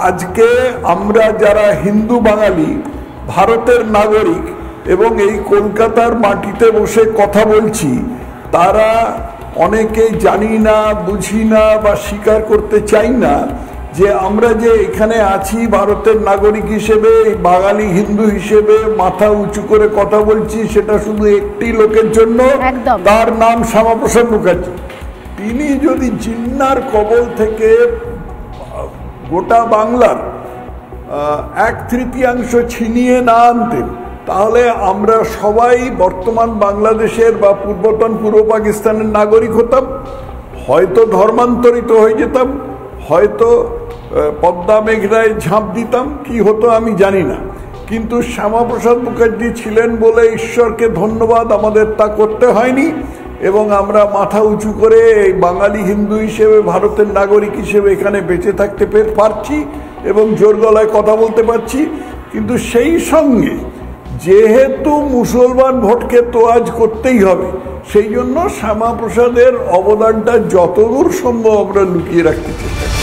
আজকে আমরা যারা হিন্দু বাঙালি ভারতের নাগরিক এবং এই কলকাতার মাটিতে বসে কথা বলছি, তারা অনেকে জানি না, বুঝি না বা স্বীকার করতে চাই না যে আমরা যে এখানে আছি ভারতের নাগরিক হিসেবে, বাঙালি হিন্দু হিসেবে মাথা উঁচু করে কথা বলছি, সেটা শুধু একটি লোকের জন্য, তার নাম শ্যামাপ্রসাদ মুখার্জি। তিনি যদি জিন্নার কবল থেকে গোটা বাংলার 1/3 ছিনিয়ে না আনতেন, তাহলে আমরা সবাই বর্তমান বাংলাদেশের বা পূর্বতন পূর্ব পাকিস্তানের নাগরিক হতাম, হয়তো ধর্মান্তরিত হয়ে যেতাম, হয়তো পদ্মা মেঘনায় ঝাঁপ দিতাম, কি হতো আমি জানি না। কিন্তু শ্যামাপ্রসাদ মুখার্জি ছিলেন বলে ঈশ্বরকে ধন্যবাদ, আমাদের তা করতে হয়নি এবং আমরা মাথা উঁচু করে এই বাঙালি হিন্দু হিসেবে, ভারতের নাগরিক হিসেবে এখানে বেঁচে থাকতে পারছি এবং জোর গলায় কথা বলতে পারছি। কিন্তু সেই সঙ্গে যেহেতু মুসলমান ভোটকে তোয়াজ করতেই হবে, সেই জন্য শ্যামাপ্রসাদের অবদানটা যতদূর সম্ভব আমরা লুকিয়ে রাখতে চেষ্টা করি।